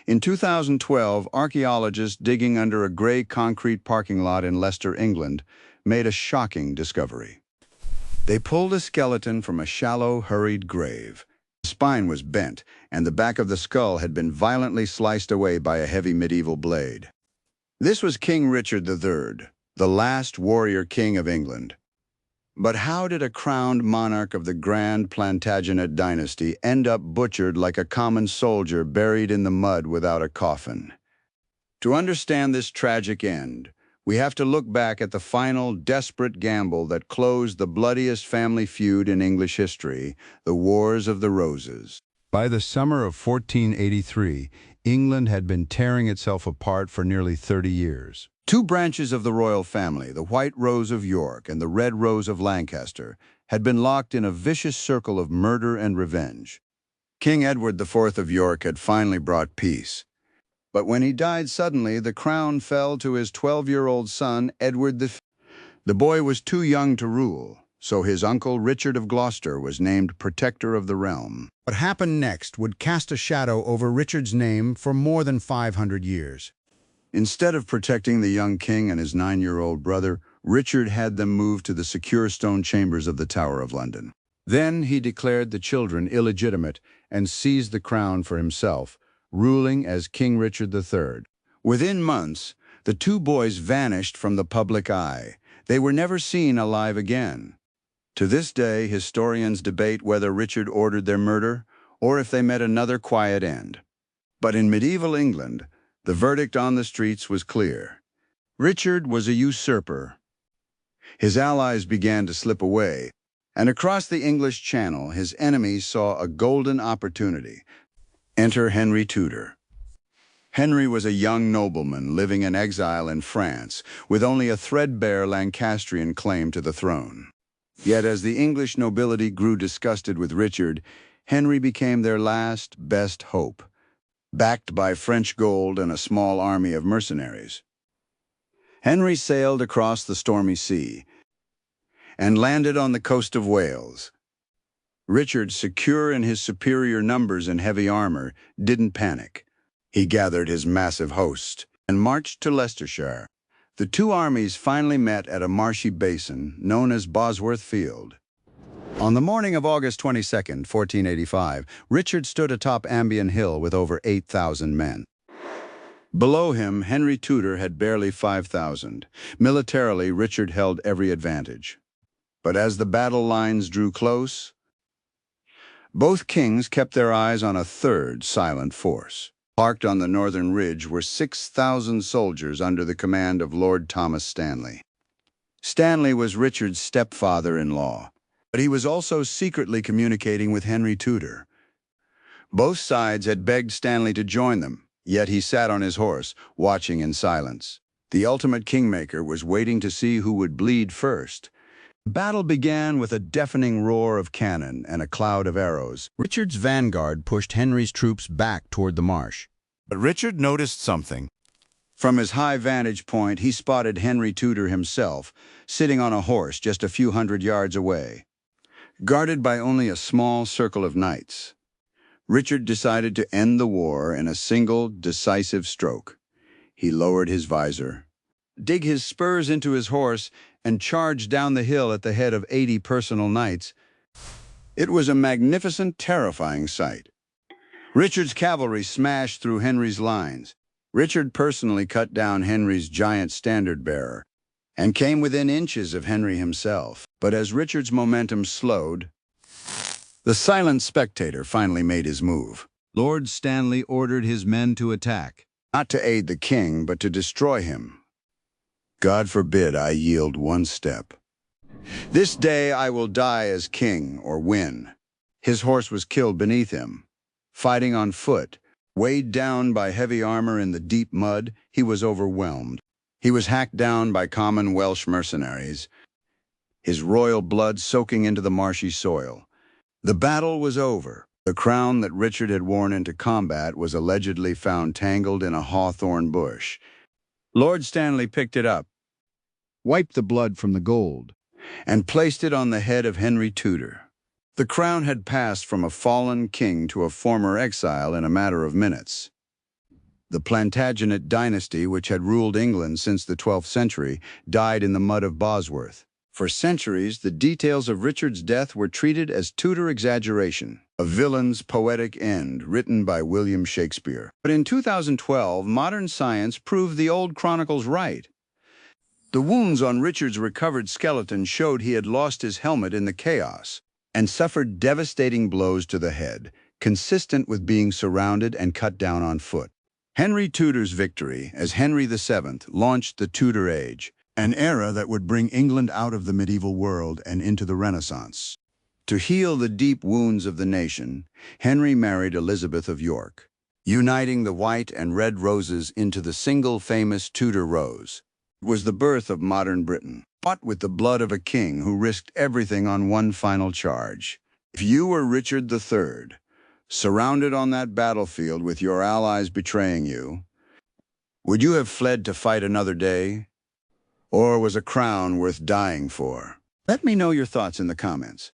In 2012, archaeologists digging under a gray concrete parking lot in Leicester, England, made a shocking discovery. They pulled a skeleton from a shallow, hurried grave. The spine was bent, and the back of the skull had been violently sliced away by a heavy medieval blade. This was King Richard III, the last warrior king of England. But how did a crowned monarch of the grand Plantagenet dynasty end up butchered like a common soldier buried in the mud without a coffin? To understand this tragic end, we have to look back at the final, desperate gamble that closed the bloodiest family feud in English history, the Wars of the Roses. By the summer of 1483, England had been tearing itself apart for nearly 30 years. Two branches of the royal family, the White Rose of York and the Red Rose of Lancaster, had been locked in a vicious circle of murder and revenge. King Edward IV of York had finally brought peace. But when he died suddenly, the crown fell to his 12-year-old son, Edward V. The boy was too young to rule, so his uncle Richard of Gloucester was named protector of the realm. What happened next would cast a shadow over Richard's name for more than 500 years. Instead of protecting the young king and his 9-year-old brother, Richard had them moved to the secure stone chambers of the Tower of London. Then he declared the children illegitimate and seized the crown for himself, ruling as King Richard III. Within months, the two boys vanished from the public eye. They were never seen alive again. To this day, historians debate whether Richard ordered their murder or if they met another quiet end. But in medieval England, the verdict on the streets was clear. Richard was a usurper. His allies began to slip away, and across the English Channel, his enemies saw a golden opportunity. Enter Henry Tudor. Henry was a young nobleman living in exile in France, with only a threadbare Lancastrian claim to the throne. Yet as the English nobility grew disgusted with Richard, Henry became their last, best hope, backed by French gold and a small army of mercenaries. Henry sailed across the stormy sea and landed on the coast of Wales. Richard, secure in his superior numbers and heavy armor, didn't panic. He gathered his massive host and marched to Leicestershire. The two armies finally met at a marshy basin known as Bosworth Field. On the morning of August 22, 1485, Richard stood atop Ambion Hill with over 8,000 men. Below him, Henry Tudor had barely 5,000. Militarily, Richard held every advantage. But as the battle lines drew close, both kings kept their eyes on a third silent force. Parked on the northern ridge were 6,000 soldiers under the command of Lord Thomas Stanley. Stanley was Richard's stepfather-in-law, but he was also secretly communicating with Henry Tudor. Both sides had begged Stanley to join them, yet he sat on his horse, watching in silence. The ultimate kingmaker was waiting to see who would bleed first. The battle began with a deafening roar of cannon and a cloud of arrows. Richard's vanguard pushed Henry's troops back toward the marsh. But Richard noticed something. From his high vantage point, he spotted Henry Tudor himself, sitting on a horse just a few hundred yards away, guarded by only a small circle of knights. Richard decided to end the war in a single, decisive stroke. He lowered his visor, dug his spurs into his horse, and charged down the hill at the head of 80 personal knights. It was a magnificent, terrifying sight. Richard's cavalry smashed through Henry's lines. Richard personally cut down Henry's giant standard-bearer and came within inches of Henry himself. But as Richard's momentum slowed, the silent spectator finally made his move. Lord Stanley ordered his men to attack, not to aid the king, but to destroy him. God forbid I yield one step. This day I will die as king or win. His horse was killed beneath him. Fighting on foot, weighed down by heavy armor in the deep mud, he was overwhelmed. He was hacked down by common Welsh mercenaries, his royal blood soaking into the marshy soil. The battle was over. The crown that Richard had worn into combat was allegedly found tangled in a hawthorn bush. Lord Stanley picked it up, wiped the blood from the gold, and placed it on the head of Henry Tudor. The crown had passed from a fallen king to a former exile in a matter of minutes. The Plantagenet dynasty, which had ruled England since the 12th century, died in the mud of Bosworth. For centuries, the details of Richard's death were treated as Tudor exaggeration, a villain's poetic end written by William Shakespeare. But in 2012, modern science proved the old chronicles right. The wounds on Richard's recovered skeleton showed he had lost his helmet in the chaos and suffered devastating blows to the head, consistent with being surrounded and cut down on foot. Henry Tudor's victory as Henry VII launched the Tudor Age, an era that would bring England out of the medieval world and into the Renaissance. To heal the deep wounds of the nation, Henry married Elizabeth of York, uniting the white and red roses into the single famous Tudor rose. It was the birth of modern Britain, fought with the blood of a king who risked everything on one final charge. If you were Richard III, surrounded on that battlefield with your allies betraying you, would you have fled to fight another day? Or was a crown worth dying for? Let me know your thoughts in the comments.